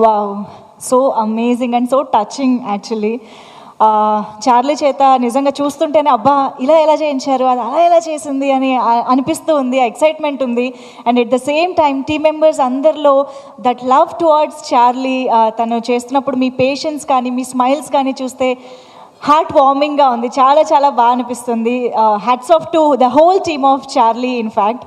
Wow, so amazing and so touching actually. Charlie చేత నిజంగా చూస్తుంటేనే అబ్బా ఇలా ఎలా చేయించారు, అది అలా ఎలా చేసింది అని అనిపిస్తూ ఉంది, ఎక్సైట్మెంట్ ఉంది. And at the same time team members అందరిలో దట్ లవ్ టువర్డ్స్ చార్లీ, తను చేస్తున్నప్పుడు మీ పేషెన్స్ కానీ మీ స్మైల్స్ కానీ చూస్తే హార్ట్ వార్మింగ్గా ఉంది, చాలా చాలా బాగా అనిపిస్తుంది. Hats off to the whole team of Charlie in fact.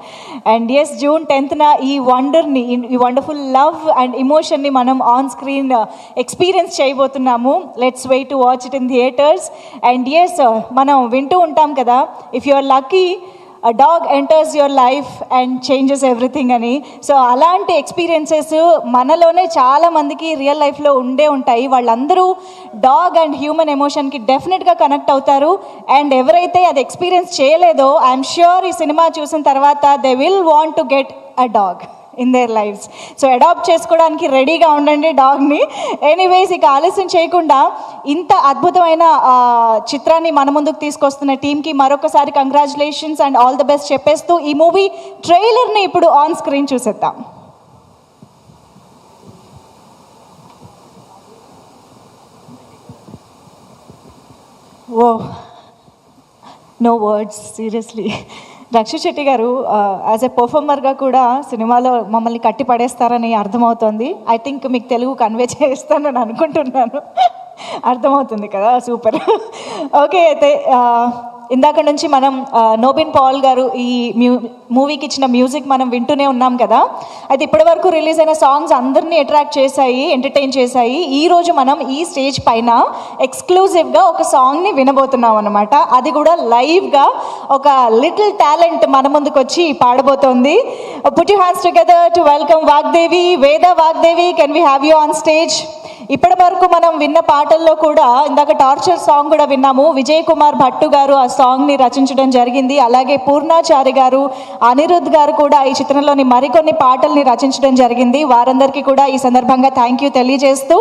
And yes, June 10th ఈ వండర్ని, ఈ వండర్ఫుల్ లవ్ అండ్ ఇమోషన్ని మనం ఆన్ స్క్రీన్ ఎక్స్పీరియన్స్ చేయబోతున్నాము. Let's wait to watch it in theatres. And yes, మనం వింటూ ఉంటాం కదా, if you are lucky a dog enters your life and changes everything అని. సో అలాంటి ఎక్స్పీరియన్సెస్ మనలోనే చాలా మందికి రియల్ లైఫ్లో ఉండే ఉంటాయి. వాళ్ళందరూ డాగ్ అండ్ హ్యూమన్ ఎమోషన్కి డెఫినెట్గా కనెక్ట్ అవుతారు. అండ్ ఎవరైతే అది ఎక్స్పీరియన్స్ చేయలేదో ఐఎమ్ ష్యూర్ ఈ సినిమా చూసిన తర్వాత they will want to get a dog in their lives. So adopt చేసుకోవడానికి రెడీగా ఉండండి డాగ్ని. ఎనీవేస్, ఇక ఆలస్యం చేయకుండా ఇంత అద్భుతమైన చిత్రాన్ని మన ముందుకు తీసుకొస్తున్న టీంకి మరొకసారి congratulations and all the best చెప్పేస్తూ ఈ మూవీ ట్రైలర్ని ఇప్పుడు ఆన్ స్క్రీన్ చూసేద్దాం. Oh, no words seriously. Rakshit Shetty garu as ఎ పర్ఫార్మర్గా కూడా సినిమాలో మమ్మల్ని కట్టి పడేస్తారని అర్థమవుతుంది. ఐ థింక్ మీకు తెలుగు కన్వే చేస్తానని అనుకుంటున్నాను. అర్థమవుతుంది కదా, సూపర్. ఓకే, అయితే ఇందాక నుంచి మనం నోబిన్ పాల్ గారు ఈ మూవీకి ఇచ్చిన మ్యూజిక్ మనం వింటూనే ఉన్నాం కదా. అయితే ఇప్పటి వరకు రిలీజ్ అయిన సాంగ్స్ అందరినీ అట్రాక్ట్ చేశాయి, ఎంటర్టైన్ చేశాయి. ఈరోజు మనం ఈ స్టేజ్ పైన ఎక్స్క్లూజివ్గా ఒక సాంగ్ని వినబోతున్నాం అనమాట. అది కూడా లైవ్గా ఒక లిటిల్ టాలెంట్ మన ముందుకు వచ్చి పాడబోతోంది. Put you hands together to welcome Vagdevi, Veda Vagdevi. Can we have you on stage? ఇప్పటి వరకు మనం విన్న పాటల్లో కూడా ఇందాక టార్చర్ సాంగ్ కూడా విన్నాము. విజయ్ కుమార్ భట్టు గారు ఆ సాంగ్ని రచించడం జరిగింది. అలాగే పూర్ణాచారి గారు, అనిరుద్ధ్ గారు కూడా ఈ చిత్రంలోని మరికొన్ని పాటల్ని రచించడం జరిగింది. వారందరికీ కూడా ఈ సందర్భంగా థ్యాంక్ యూ తెలియజేస్తూ,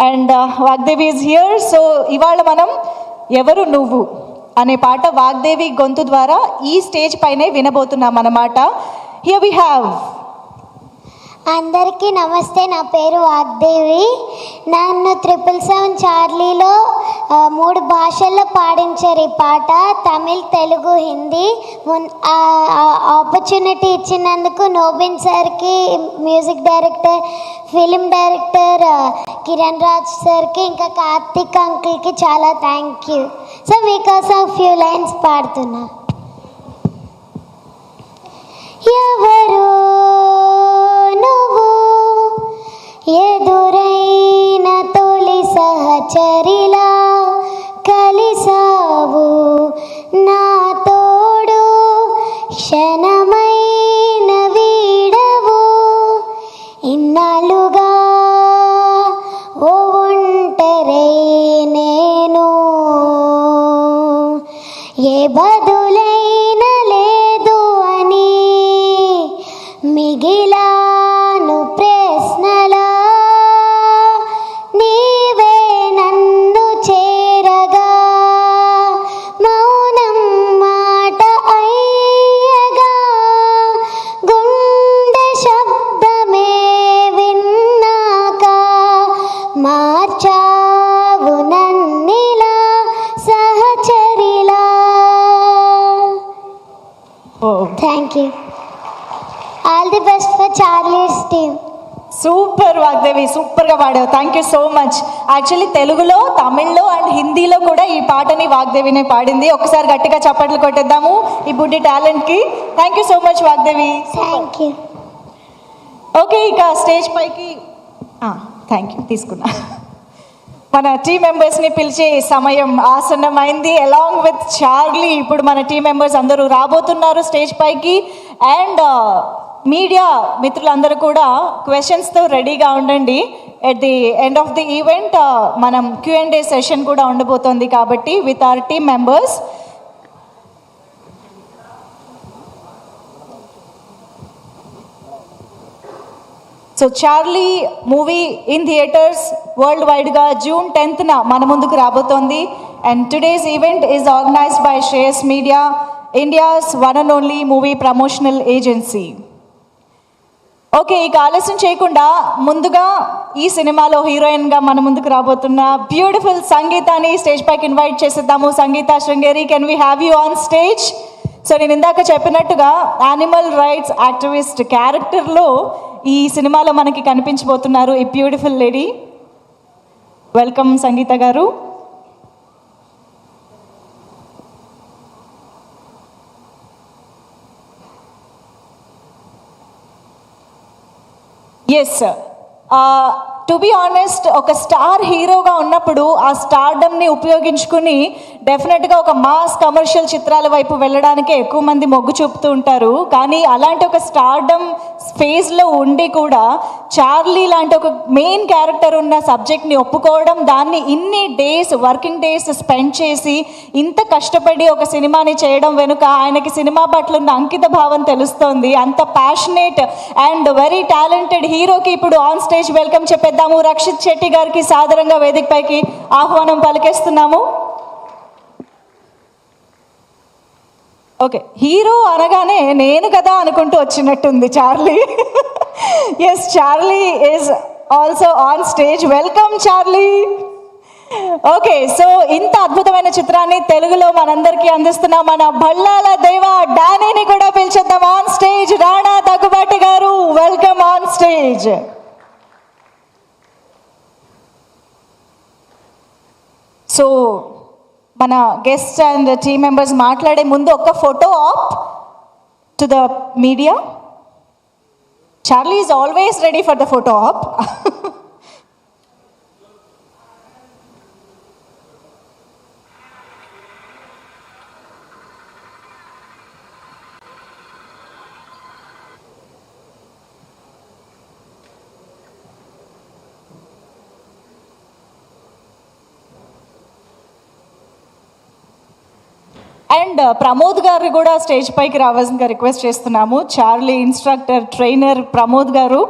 and Vagdevi is here. So ఇవాళ మనం ఎవరు నువ్వు అనే పాట వాగ్దేవి గొంతు ద్వారా ఈ స్టేజ్ పైనే వినబోతున్నాం అన్నమాట. Here we have. అందరికీ నమస్తే, నా పేరు వాగ్దేవి. నన్ను 777 చార్లీలో 3 భాషల్లో పాడించారు ఈ పాట, తమిళ్, తెలుగు, హిందీ. ఆపర్చునిటీ ఇచ్చినందుకు నోబిన్ సార్కి, మ్యూజిక్ డైరెక్టర్, ఫిలిం డైరెక్టర్ కిరణ్రాజ్ సార్కి, ఇంకా కార్తిక్ అంకుల్కి చాలా థ్యాంక్ యూ. సో మీకోసం ఫ్యూ లైన్స్ పాడుతున్నా. ఎవరు నువ్వు, ఎదురైన తొలి సహచరిలా కలిసావు నా తోడు, క్షణమైన వీడవు ఇన్నాళ్ళుగా ఓ ఒంటరే నేను, ఏ బదులైన లేదు అని మిగిలాను ప్రశ్నలా, నీవే నన్ను చేరగా మౌనం మాట అయ్యగా, గుండె శబ్దమే విన్నాక మార్చావు నన్నిలా సహచరిలా. Thank you. All the best for Charlie's team. Super Vagdevi, సూపర్గా పాడావు. Thank you so much. Actually తెలుగులో, తమిళ్లో అండ్ హిందీలో కూడా ఈ పాటని వాగ్దేవినే పాడింది. ఒకసారి గట్టిగా చప్పట్లు కొట్టేద్దాము ఈ బుడ్డి టాలెంట్కి. Thank you so much Vagdevi. Thank you. Okay, ఇక స్టేజ్ పైకి థ్యాంక్ యూ తీసుకున్నా. మన టీం మెంబర్స్ని పిలిచే సమయం ఆసన్నమైంది. అలాంగ్ విత్ చార్లీ ఇప్పుడు మన టీం మెంబర్స్ అందరూ రాబోతున్నారు స్టేజ్ పైకి. అండ్ మీడియా మిత్రులందరూ కూడా క్వశ్చన్స్తో రెడీగా ఉండండి. At the end of the event మనం Q&A సెషన్ కూడా ఉండబోతోంది కాబట్టి with our team members. So Charlie movie in theatres world వైడ్గా June 10th మన ముందుకు రాబోతోంది. And today's event is organised by Shreyas media, India's one and only movie promotional agency. Okay, ఇక ఆలస్యం చేయకుండా ముందుగా ఈ సినిమాలో హీరోయిన్గా మన ముందుకు రాబోతున్న బ్యూటిఫుల్ సంగీతాన్ని స్టేజ్ పైకి ఇన్వైట్ చేసేద్దాము. Sangeetha Sringeri, can we have you on stage? So నేను ఇందాక చెప్పినట్టుగా యానిమల్ రైట్స్ యాక్టివిస్ట్ క్యారెక్టర్లో ఈ సినిమాలో మనకి కనిపించబోతున్నారు ఈ బ్యూటిఫుల్ లేడీ. వెల్కమ్ సంగీత గారు. ఎస్, టు బి ఆనెస్ట్, ఒక స్టార్ హీరోగా ఉన్నప్పుడు ఆ స్టార్డమ్ని ఉపయోగించుకుని డెఫినెట్గా ఒక మాస్ కమర్షియల్ చిత్రాల వైపు వెళ్ళడానికే ఎక్కువ మంది మొగ్గు చూపుతూ ఉంటారు. కానీ అలాంటి ఒక స్టార్డమ్ ఫేజ్లో ఉండి కూడా చార్లీ లాంటి ఒక మెయిన్ క్యారెక్టర్ ఉన్న సబ్జెక్ట్ని ఒప్పుకోవడం, దాన్ని ఇన్ని డేస్ వర్కింగ్ డేస్ స్పెండ్ చేసి ఇంత కష్టపడి ఒక సినిమాని చేయడం వెనుక ఆయనకి సినిమా పట్ల ఉన్న అంకిత భావం తెలుస్తోంది. అంత ప్యాషనేట్ అండ్ వెరీ టాలెంటెడ్ హీరోకి ఇప్పుడు ఆన్ స్టేజ్ వెల్కమ్ చెప్పేద్దాము. రక్షిత్ శెట్టి గారికి సాదరంగా వేదిక పైకి ఆహ్వానం పలికేస్తున్నాము. ఓకే, హీరో అనగానే నేను కదా అనుకుంటూ వచ్చినట్టుంది Charlie. Yes, Charlie is also on stage. Welcome Charlie. Okay, so ఇంత అద్భుతమైన చిత్రాన్ని తెలుగులో మనందరికీ అందిస్తున్న మన భళ్ళాల దేవ డానీని కూడా పిలిచేద్దాం ఆన్ స్టేజ్. రాణా దగ్గుబాటి గారు, వెల్కమ్ ఆన్ స్టేజ్. సో మన గెస్ట్ అండ్ టీమ్ మెంబర్స్ మాట్లాడే ముందు ఒక photo op to the media. Charlie is always ready for the photo op. And Pramod గారు కూడా స్టేజ్ పైకి రావాల్సిందిగా రిక్వెస్ట్ చేస్తున్నాము. చార్లీ ఇన్స్ట్రక్టర్ ట్రైనర్ ప్రమోద్ గారు.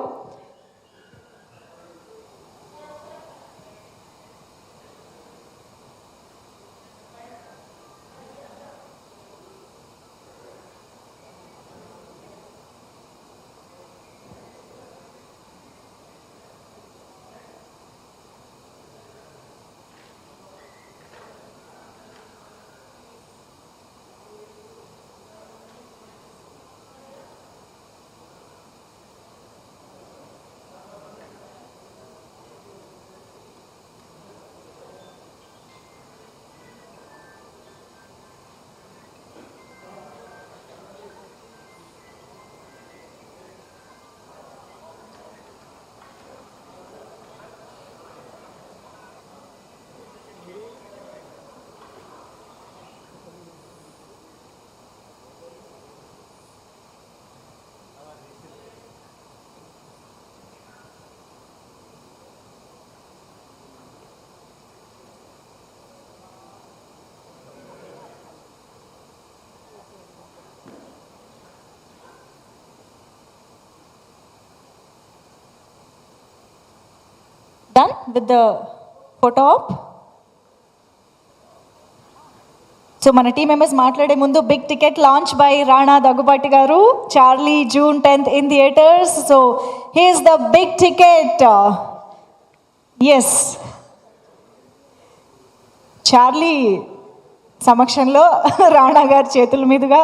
Done with the photo op. So మన టీమ్ మెంబర్స్ మాట్లాడే ముందు big ticket launch by Rana Daggubati garu. Charlie June 10th in theatres. So he's the big ticket. Yes, Charlie సమక్షంలో రాణా గారి చేతుల మీదుగా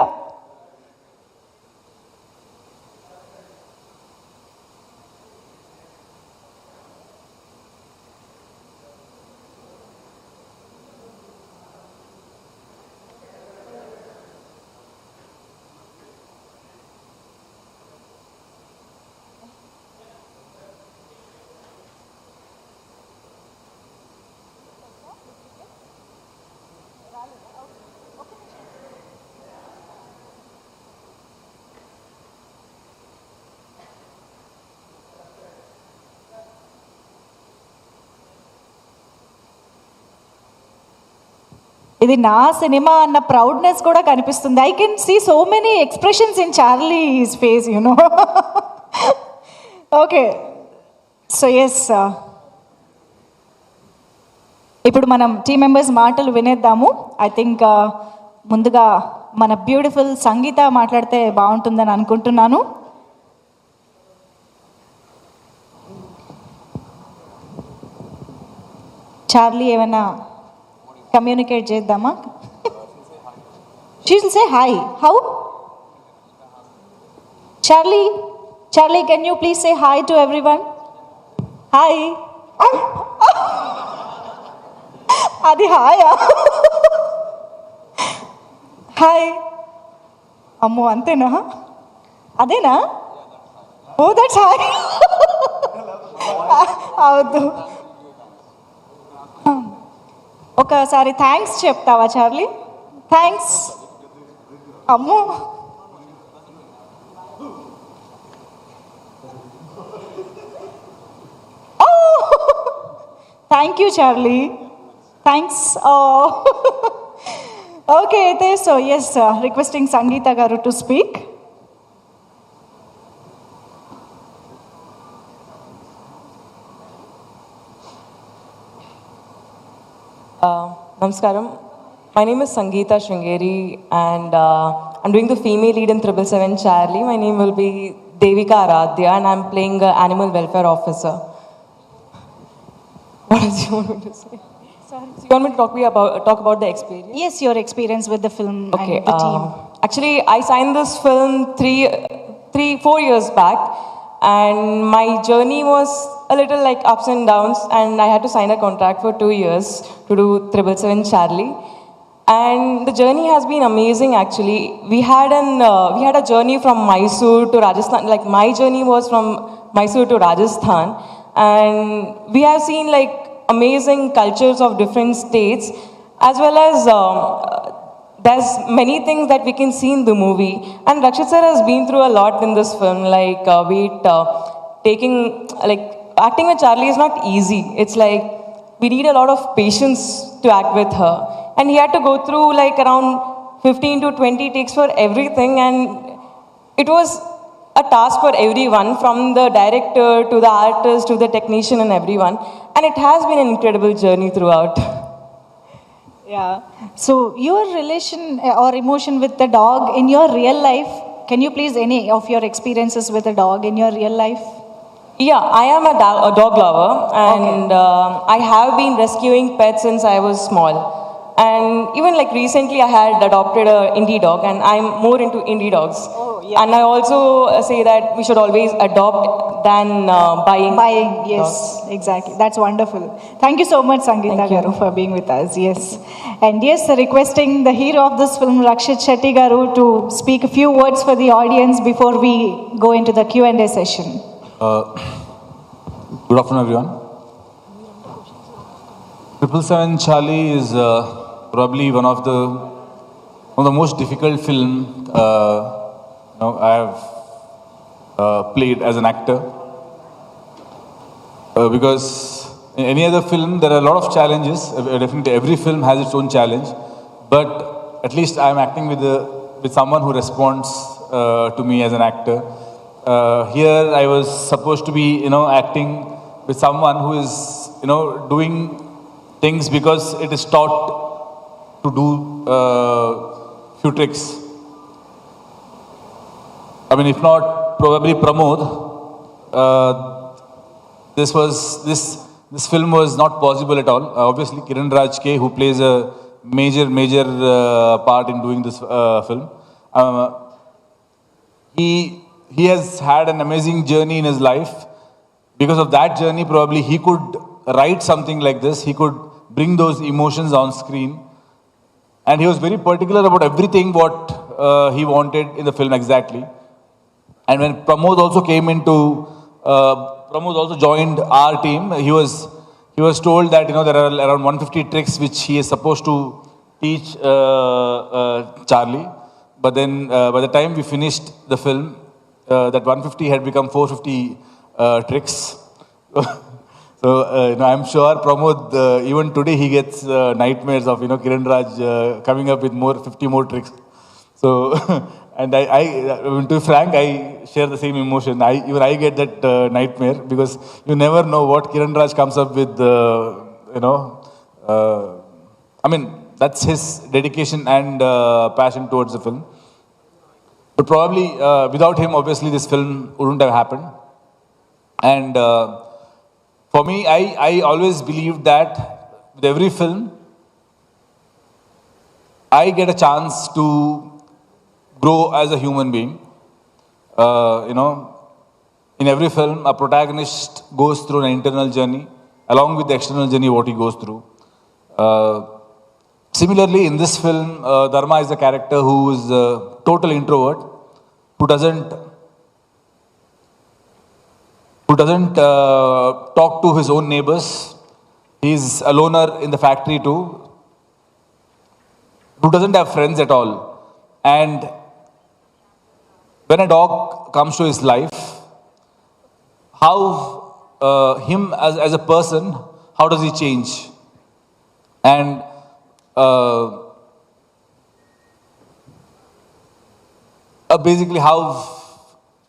ఇది నా సినిమా అన్న ప్రౌడ్నెస్ కూడా కనిపిస్తుంది. I can see so many expressions in Charlie's face, you know. Okay, so yes, ఇప్పుడు మనం టీమ్ మెంబర్స్ మాటలు వినేద్దాము. ఐ థింక్ ముందుగా మన బ్యూటిఫుల్ సంగీత మాట్లాడితే బాగుంటుందని అనుకుంటున్నాను. చార్లీ ఏమైనా కమ్యూనికేట్ చేద్దామా? She will say hi. How? Charlie, can you please say hi to everyone? Hi. అది హాయా? హాయ్. అమ్మో అంతేనా? అదేనా? Oh that's hi. అవద్దు. ఒకసారి థ్యాంక్స్ చెప్తావా చార్లీ? థ్యాంక్స్. అమ్మో. Thank you Charlie. Thanks. Okay అయితే so yes requesting Sangeetha garu to speak. Namaskaram. My name is Sangeeta Shringeri and I'm doing the female lead in 777 Charlie. My name will be Devika Aradhya and I'm playing an animal welfare officer. What else you want me to say? Sorry. So you want me to talk about the experience? Yes, your experience with the film Okay. and the team. Actually, I signed this film 4 years back. And my journey was a little like ups and downs, and I had to sign a contract for 2 years to do 777 Charlie. And the journey has been amazing actually. We had a journey from Mysore to Rajasthan. Like my journey was from Mysore to Rajasthan, and we have seen like amazing cultures of different states, as well as there's many things that we can see in the movie, and Rakshit sir has been through a lot in this film. Like acting with Charlie is not easy. It's like we need a lot of patience to act with her, and he had to go through like around 15 to 20 takes for everything, and it was a task for everyone, from the director to the artist to the technician and everyone, and it has been an incredible journey throughout. Yeah. So your relation or emotion with the dog in your real life, can you please any of your experiences with a dog in your real life? Yeah, I am a dog lover, and I have been rescuing pets since I was small. And even like recently I had adopted a indie dog, and I'm more into indie dogs. Oh, yeah. And I also say that we should always adopt than buying. Yes, dogs. exactly. That's wonderful. Thank you so much, Sangeeta Thank you. garu, for being with us. Yes. And yes, requesting the hero of this film, Rakshit Shetty garu, to speak a few words for the audience before we go into the Q&A session. Good afternoon, everyone. 777 Charlie is probably one of the most difficult film I have played as an actor, because in any other film there are a lot of challenges. Definitely, every film has its own challenge, but at least I am acting with someone who responds to me as an actor. Here I was supposed to be, acting with someone who is, doing things because it is taught to do few tricks. I mean, if not probably Pramod, this film was not possible at all. Obviously, Kiranraj who plays a major part in doing this film. He has had an amazing journey in his life. Because of that journey, probably he could write something like this. He could bring those emotions on screen. And he was very particular about everything what he wanted in the film exactly. And when Pramod also Pramod also joined our team, he was told that, there are around 150 tricks which he is supposed to teach Charlie. But then by the time we finished the film, that 150 had become 450 tricks. So I'm sure Pramod, even today he gets nightmares of Kiranraj coming up with 50 more tricks. So and I to be frank, I share the same emotion. Even I get that nightmare, because you never know what Kiranraj comes up with. I mean, that's his dedication and passion towards the film. But probably without him, obviously, this film wouldn't have happened. And for me, I always believed that with every film, I get a chance to grow as a human being. In every film, a protagonist goes through an internal journey along with the external journey what he goes through. Similarly, in this film, Dharma is a character who is a total introvert, who doesn't talk to his own neighbors. He's a loner in the factory too, who doesn't have friends at all. And when a dog comes to his life, how him as a person, how does he change? And basically how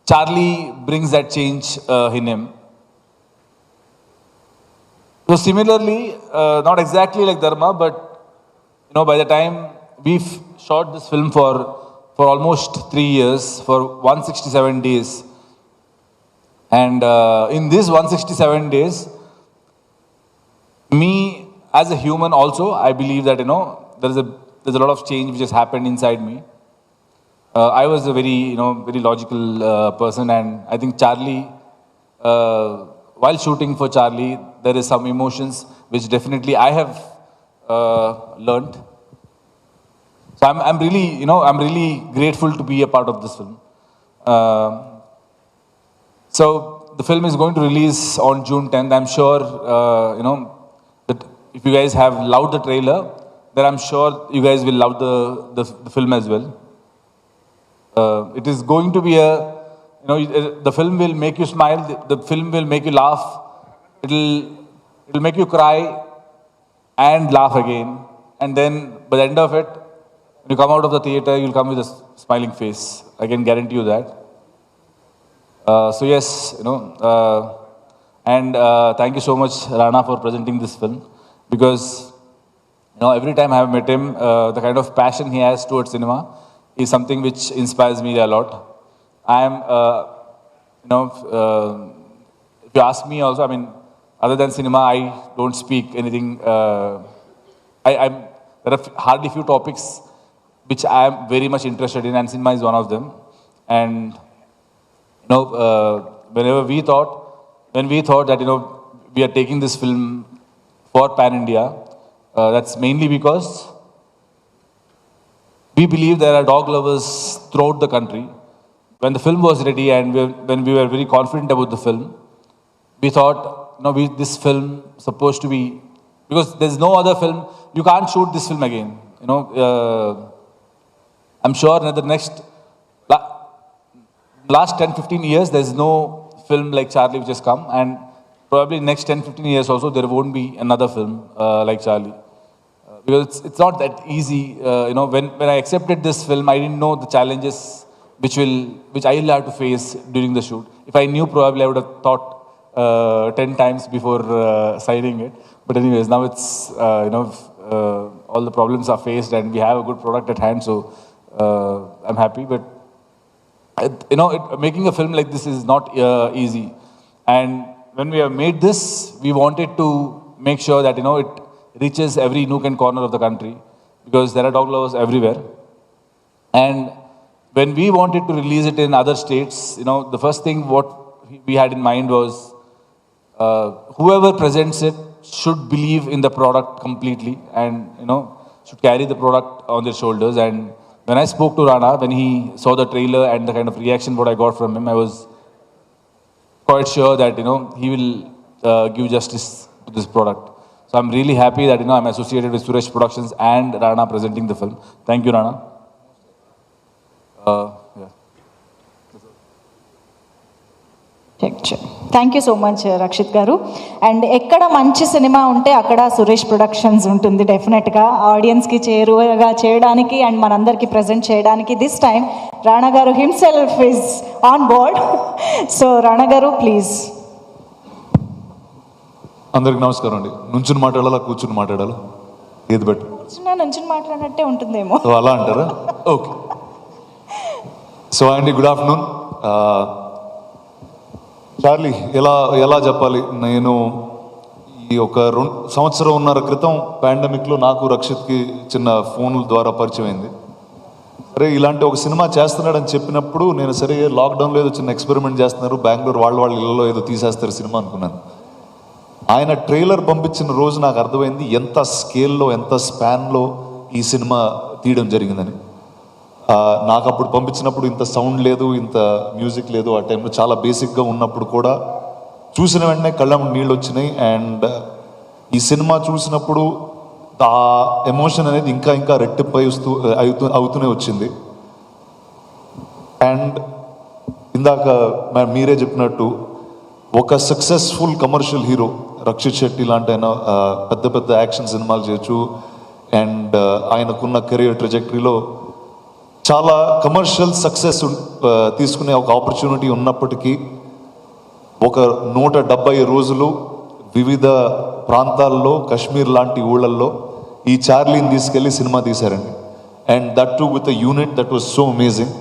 Charlie brings that change in him. So similarly, not exactly like Dharma, but by the time we've shot this film for almost 3 years, for 167 days. And in these 167 days, me as a human also, I believe that, there's a lot of change which has happened inside me. I was a very, very logical person, and I think Charlie, while shooting for Charlie, there is some emotions which definitely I have learned. So I'm really, I'm really grateful to be a part of this film. So the film is going to release on June 10th. I'm sure, that if you guys have loved the trailer, then I'm sure you guys will love the film as well. It is going to be the film will make you smile. The film will make you laugh. It'll make you cry and laugh again. And then by the end of it, when you come out of the theater, you'll come with a smiling face. I can guarantee you that. So yes, and thank you so much, Rana, for presenting this film, because every time I have met him, the kind of passion he has towards cinema is something which inspires me a lot. I am, if you ask me also, I mean, other than cinema, I don't speak anything. There are hardly few topics which I am very much interested in, and cinema is one of them. And whenever when we thought that we are taking this film for Pan India, that's mainly because we believe there are dog lovers throughout the country. When the film was ready and when we were very confident about the film, we thought, this film supposed to be, because there's no other film, you can't shoot this film again. I'm sure in the last 10-15 years, there's no film like Charlie which has come, and probably next 10-15 years also, there won't be another film like Charlie. Because it's not that easy. When I accepted this film, I didn't know the challenges which I will have to face during the shoot. If I knew, probably I would have thought 10 times before signing it. But anyways, now it's, all the problems are faced and we have a good product at hand, so I'm happy. But, making a film like this is not easy. And when we have made this, we wanted to make sure that, it reaches every nook and corner of the country, because there are dog lovers everywhere. And when we wanted to release it in other states, the first thing what we had in mind was whoever presents it should believe in the product completely and, should carry the product on their shoulders. And when I spoke to Rana, when he saw the trailer and the kind of reaction what I got from him, I was quite sure that, he will give justice to this product. So I'm really happy that, I'm associated with Suresh Productions and Rana presenting the film. Thank you, Rana. Yeah. Thank you so much Rakshit garu. And ఎక్కడ మంచి cinema ఉంటే అక్కడ Suresh productions ఉంటుంది డెఫినెట్గా, ఆడియన్స్కి చేరువగా చేయడానికి and మనందరికీ present చేయడానికి. దిస్ టైమ్ రాణా గారు himself is on board. So Rana గారు, ప్లీజ్. అందరికి నమస్కారం అండి. నుంచుని మాట్లాడాలా, కూర్చుని మాట్లాడాలా, ఏది బెటర్? నుంచుని మాట్లాడినట్టే ఉంటుందేమో. అలా అంటారా? ఓకే. సో అండి, గుడ్ ఆఫ్టర్నూన్. చార్లీ, ఎలా చెప్పాలి, నేను ఈ ఈ ఒక 2 సంవత్సరంన్నర క్రితం పాండమిక్లో నాకు రక్షిత్కి చిన్న ఫోన్ల ద్వారా పరిచయం అయింది. సరే ఇలాంటి ఒక సినిమా చేస్తున్నాడని చెప్పినప్పుడు నేను సరే లాక్డౌన్లో ఏదో చిన్న ఎక్స్పెరిమెంట్ చేస్తున్నారు, బెంగళూరు వాళ్ళ ఇళ్ళలో ఏదో తీసేస్తారు సినిమా అనుకున్నాను. ఆయన ట్రైలర్ పంపించిన రోజు నాకు అర్థమైంది ఎంత స్కేల్లో ఎంత స్పాన్లో ఈ సినిమా తీయడం జరిగిందని. నాకు అప్పుడు పంపించినప్పుడు ఇంత సౌండ్ లేదు, ఇంత మ్యూజిక్ లేదు, ఆ టైంలో చాలా బేసిక్గా ఉన్నప్పుడు కూడా చూసిన వెంటనే కళ్ళ నీళ్ళు వచ్చినాయి. అండ్ ఈ సినిమా చూసినప్పుడు ఆ ఎమోషన్ అనేది ఇంకా ఇంకా రెట్టింపై అవుతూనే వచ్చింది. అండ్ ఇందాక మీరే చెప్పినట్టు ఒక successful commercial hero Rakshit Shetty లాంటి ఆయన పెద్ద పెద్ద యాక్షన్ సినిమాలు చేయొచ్చు. అండ్ ఆయనకున్న కెరియర్ ట్రెజెక్టరీలో చాలా కమర్షియల్ సక్సెస్ తీసుకునే ఒక ఆపర్చునిటీ ఉన్నప్పటికీ ఒక 170 రోజులు వివిధ ప్రాంతాల్లో కాశ్మీర్ లాంటి ఊళ్ళల్లో ఈ చార్లీని తీసుకెళ్ళి సినిమా తీశారండి. And that too with a unit that was so amazing.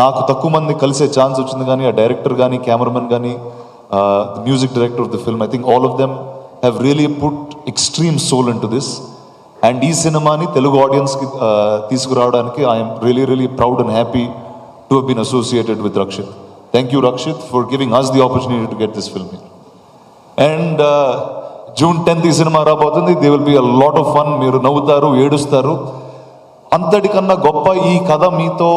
నాకు తక్కువ మంది కలిసే ఛాన్స్ వచ్చింది, కానీ ఆ డైరెక్టర్ కానీ కెమెరామెన్ కానీ the music director of the film, I think all of them have really put extreme soul into this. And ఈ సినిమాని తెలుగు ఆడియన్స్కి తీసుకురావడానికి I'm really really proud and happy to have been associated with Rakshit. Thank you Rakshit for giving us the opportunity to get this film. And June 10th ఈ సినిమా రాబోతుంది. They will be a lot of fun. మీరు నవ్వుతారు, ఏడుస్తారు. అంతటికన్నా గొప్ప ఈ కథ మీతో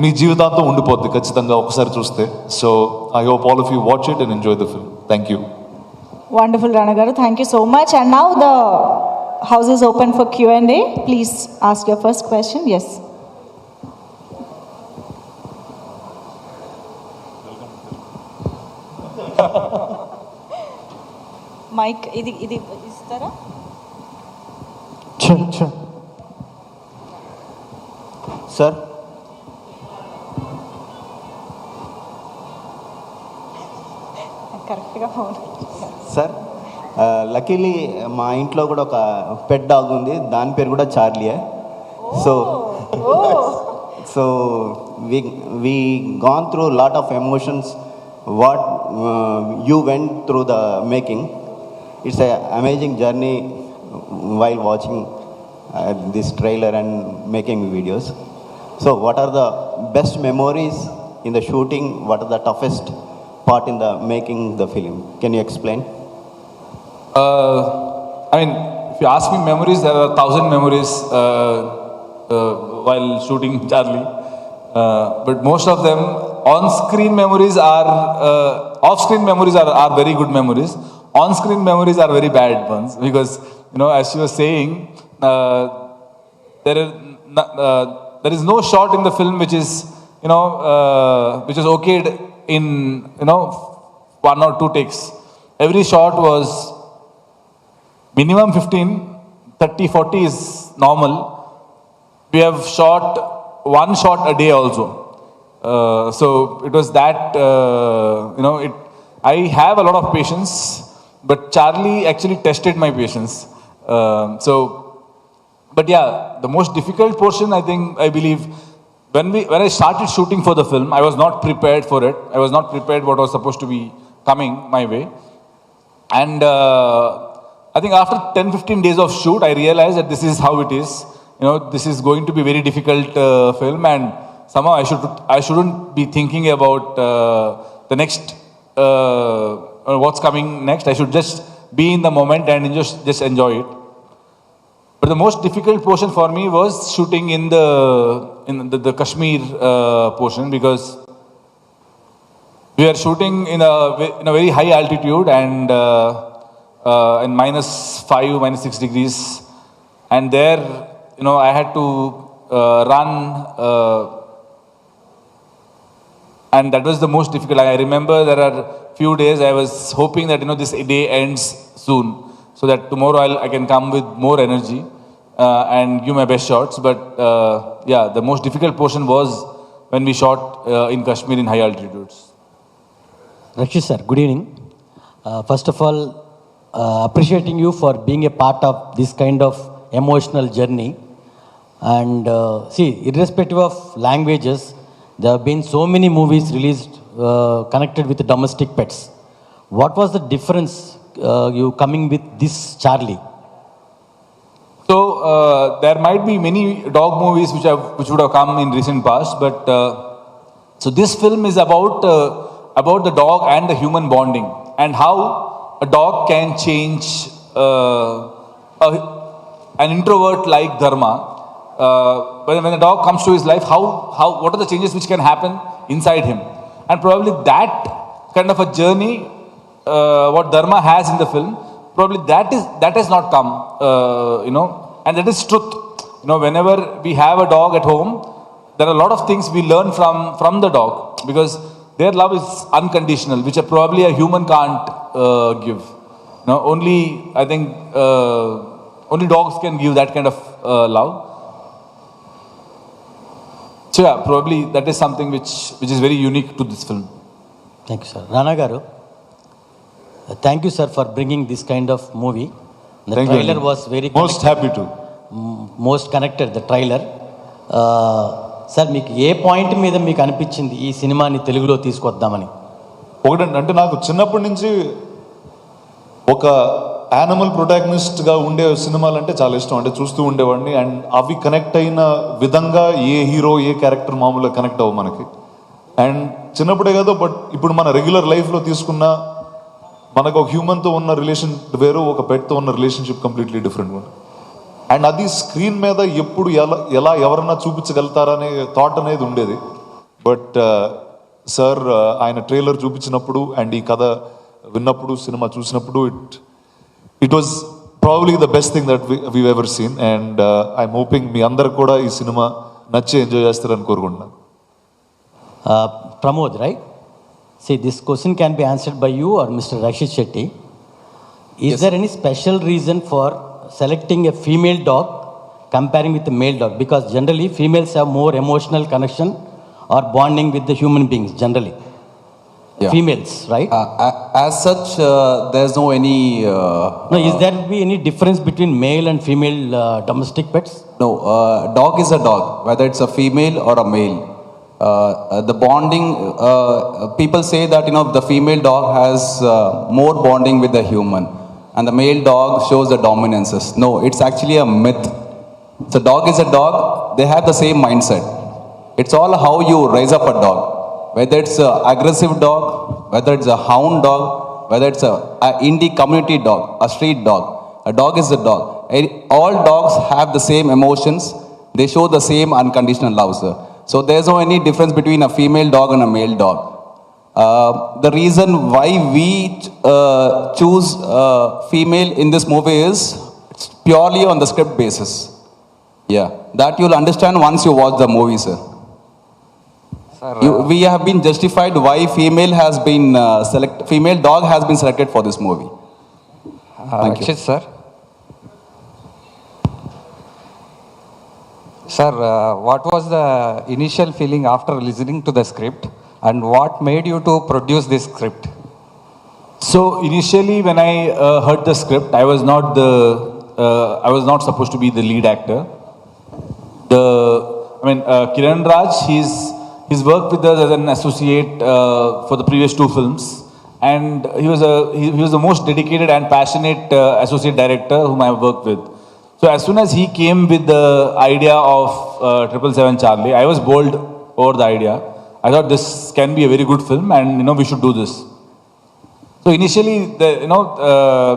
మీ జీవితాంతం ఉండిపోద్ది ఖచ్చితంగా ఒకసారి చూస్తే. So I hope all of you watch it and enjoy the film. Thank you. Wonderful, Rana garu. Thank you so much. And now the house is open for Q&A. Please ask your first question. Yes. Mike ఇది ఇస్తారా? Sir కరెక్ట్గా phone. Sir luckily మా ఇంట్లో కూడా ఒక pet dog ఉంది, దాని పేరు కూడా చార్లీయే. So so we gone through lot of emotions what you went through the making. It's a amazing journey while watching this trailer and making videos. So what are the best memories in the shooting? What are the toughest part in the making the film? Can you explain? I mean, if you ask me memories, there are 1,000 memories while shooting Charlie. But most of them on-screen memories are, off-screen memories are very good memories. On-screen memories are very bad ones because, you know, as you were saying, there is no shot in the film which is, you know, which is okayed in, you know, 1 or 2 takes. Every shot was minimum 15, 30, 40 is normal. We have shot 1 shot a day also. So it was that, you know, I have a lot of patience, but Charlie actually tested my patience. But yeah, the most difficult portion, I believe, when I started shooting for the film, I was not prepared for it. I was not prepared what was supposed to be coming my way. And I think after 10-15 days of shoot, I realized that this is how it is. You know, this is going to be very difficult film, and somehow I shouldn't be thinking about the next, what's coming next. I should just be in the moment and just enjoy it. But the most difficult portion for me was shooting in the Kashmir portion, because we are shooting in a very high altitude and in -5, -6 degrees, and there, you know, I had to run, and that was the most difficult. I remember there are few days I was hoping that, you know, this day ends soon, so that tomorrow I can come with more energy and give my best shots. But yeah, the most difficult portion was when we shot in Kashmir in high altitudes. Rakshit sir, good evening. First of all, appreciating you for being a part of this kind of emotional journey. And see, irrespective of languages, there have been so many movies released connected with domestic pets. What was the difference you coming with this Charlie? So there might be many dog movies which would have come in recent past, but so this film is about the dog and the human bonding and how a dog can change an introvert like Dharma. When a dog comes to his life, what are the changes which can happen inside him, and probably that kind of a journey what Dharma has in the film. Probably that has not come, and that is truth. Whenever we have a dog at home, there are a lot of things we learn from the dog because their love is unconditional, which probably a human can't give. Only I think only dogs can give that kind of love. So yeah, probably that is something which is very unique to this film. Thank you, sir. Rana Garu. Thank you, sir, for bringing this kind of movie. The Thank you, trailer Anil. was very Most happy to. most connected, the trailer. Sir మీకు ఏ point మీద మీకు అనిపించింది ఈ సినిమాని తెలుగులో తీసుకొద్దామని? అంటే నాకు చిన్నప్పటి నుంచి ఒక యానిమల్ ప్రొటాగనిస్ట్గా ఉండే సినిమాలు అంటే చాలా ఇష్టం, అంటే చూస్తూ ఉండేవాడిని. అండ్ అవి కనెక్ట్ అయిన విధంగా ఏ హీరో ఏ క్యారెక్టర్ మామూలుగా కనెక్ట్ అవ్వ మనకి. అండ్ చిన్నప్పుడే కాదు, బట్ ఇప్పుడు మన రెగ్యులర్ లైఫ్లో తీసుకున్న మనకు ఒక హ్యూమన్తో ఉన్న రిలేషన్ వేరు, ఒక పెట్తో ఉన్న రిలేషన్షిప్ కంప్లీట్లీ డిఫరెంట్గా ఉంది. అండ్ అది స్క్రీన్ మీద ఎప్పుడు ఎలా ఎవరన్నా చూపించగలుగుతారనే థాట్ అనేది ఉండేది. బట్ సార్ ఆయన ట్రైలర్ చూపించినప్పుడు అండ్ ఈ కథ విన్నప్పుడు, సినిమా చూసినప్పుడు it was probably the best thing that we ever seen. And I'm hoping మీ అందరు కూడా ఈ సినిమా నచ్చి ఎంజాయ్ చేస్తారని కోరుకుంటున్నాను. Pramod, right? See, this question can be answered by you or Mr. Rakshit Shetty. Is there any special reason for selecting a female dog comparing with a male dog? Because generally females have more emotional connection or bonding with the human beings generally. Yeah. Females, right? As such, there's no any... No, is there be any difference between male and female domestic pets? No, dog is a dog, whether it's a female or a male. The bonding, people say that, the female dog has more bonding with the human and the male dog shows the dominances. No, it's actually a myth. So dog is a dog, they have the same mindset. It's all how you raise up a dog. Whether it's an aggressive dog, whether it's a hound dog, whether it's a indie community dog, a street dog. A dog is a dog. All dogs have the same emotions. They show the same unconditional love, sir. So there's no any difference between a female dog and a male dog. The reason why we choose female in this movie is purely on the script basis. Yeah, that you'll understand once you watch the movie, sir. We have been justified why female dog has been selected for this movie. Thank you. Rakshit, sir. Sir, what was the initial feeling after listening to the script and what made you to produce this script? So initially when I heard the script, I was not supposed to be the lead actor. Kiranraj, he's worked with us as an associate for the previous 2 films, and he was the most dedicated and passionate associate director whom I have worked with. So as soon as he came with the idea of 777 Charlie, I was bowled over the idea. I thought this can be a very good film, and we should do this. So initially, the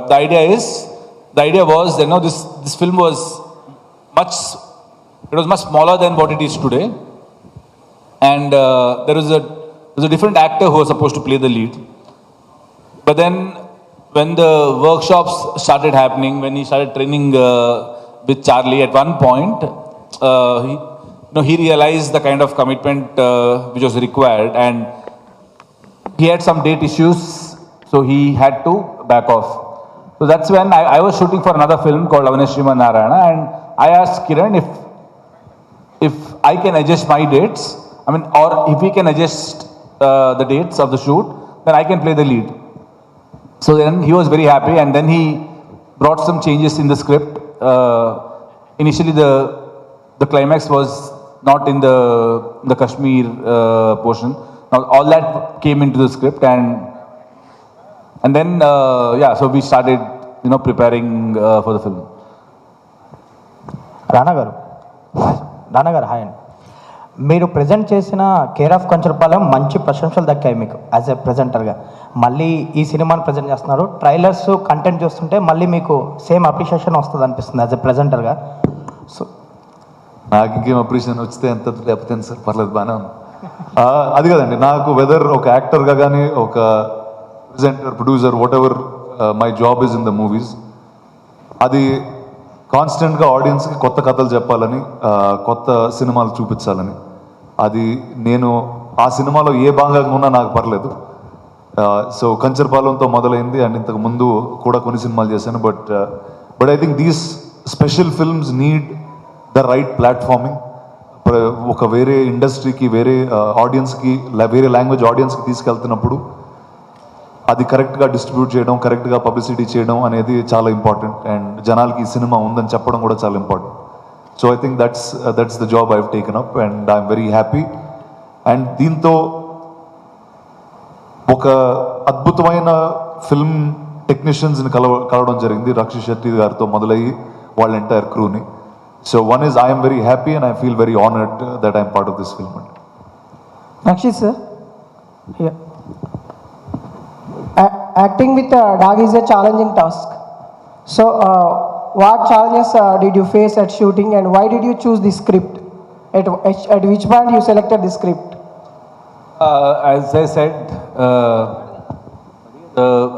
idea was that this film was much smaller than what it is today, and there was a different actor who was supposed to play the lead. But then, when the workshops started happening, when he started training with Charlie, at one point, he realized the kind of commitment which was required, and he had some date issues, so he had to back off. So that's when I was shooting for another film called Avaneshima Narayana, and I asked Kiran if I can adjust my dates, or if he can adjust the dates of the shoot, then I can play the lead. So then he was very happy, and then he brought some changes in the script. Initially, the climax was not in the Kashmir portion. Now all that came into the script, and And then, so we started, preparing for the film. రానా గారు hi అండి. మీరు present చేసిన care of Kancharapalem మంచి ప్రశంసలు దక్కాయి మీకు as a ప్రజెంటర్గా. మళ్ళీ ఈ సినిమాని ప్రజెంట్ చేస్తున్నారు. ట్రైలర్స్ కంటెంట్ చూస్తుంటే మళ్ళీ మీకు సేమ్ అప్రిషియేషన్ వస్తుంది అనిపిస్తుంది యాజ్ ఎ ప్రజెంటర్గా. సో నాకు ఇంకేం అప్రిషియేషన్ వచ్చితే ఎంత లేకపోతే సార్ పర్లేదు, బాగానే ఉంది. అది కదండి, నాకు వెదర్ ఒక యాక్టర్గా కానీ ఒక presenter, producer, what ever my job is in the movies, అది కాన్స్టెంట్గా ఆడియన్స్కి కొత్త కథలు చెప్పాలని, కొత్త సినిమాలు చూపించాలని. అది నేను ఆ సినిమాలో ఏ భాగంగా ఉన్నా నాకు పర్లేదు. సో కంచరపాలెంతో మొదలైంది అండ్ ఇంతకు ముందు కూడా కొన్ని సినిమాలు చేశాను. But I think these special films need the right platforming. ఒక వేరే ఇండస్ట్రీకి, వేరే ఆడియన్స్కి, వేరే లాంగ్వేజ్ ఆడియన్స్కి తీసుకెళ్తున్నప్పుడు అది కరెక్ట్గా డిస్ట్రిబ్యూట్ చేయడం, కరెక్ట్గా పబ్లిసిటీ చేయడం అనేది చాలా ఇంపార్టెంట్. అండ్ జనాలకి ఈ సినిమా ఉందని చెప్పడం కూడా చాలా important. So I think that's the job I have taken up and I'm very happy. And దీంతో ఒక అద్భుతమైన ఫిల్మ్ టెక్నీషియన్స్ని కలవడం జరిగింది. రక్షిత్ శెట్టి గారితో మొదలయ్యి వాళ్ళ ఎంటైర్ క్రూని. So one is I'm very happy and I feel very honoured that I'm part of this film. Rakshit sir, yeah. Acting with a dog is a challenging task. So, what challenges did you face at shooting, and why did you choose this script? At which point you selected this script? As I said,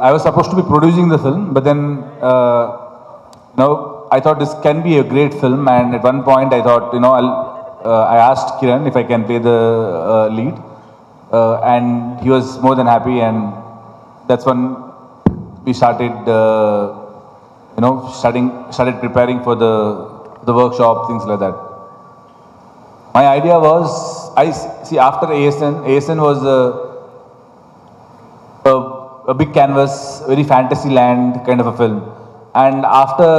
I was supposed to be producing the film, but then I thought this can be a great film, and at one point I thought, I asked Kiran if I can play the lead, and he was more than happy, and that's when we started, started preparing for the workshop, things like that. My idea was, after ASN was a big canvas, very fantasy land kind of a film, and after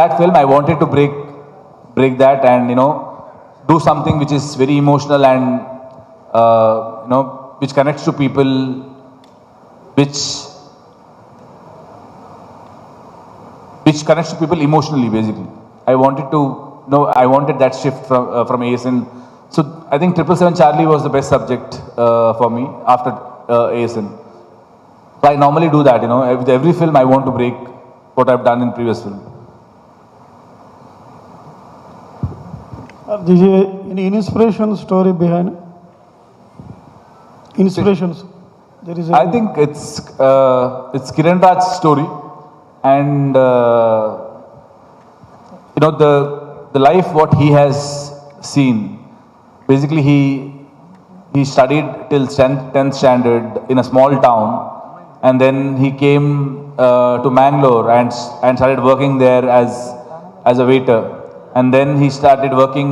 that film, I wanted to break that and do something which is very emotional and which connects to people, which connects to people emotionally. Basically, I wanted that shift from ASN. So I think 777 Charlie was the best subject for me after ASN. So I normally do that. With every film, I want to break what I've done in previous film. Did you any inspiration story behind it? Inspirations. There is. I think it's Kiranraj's story, and the life what he has seen. Basically, he studied till 10th standard in a small town, and then he came to Mangalore and started working there as a waiter. And then he started working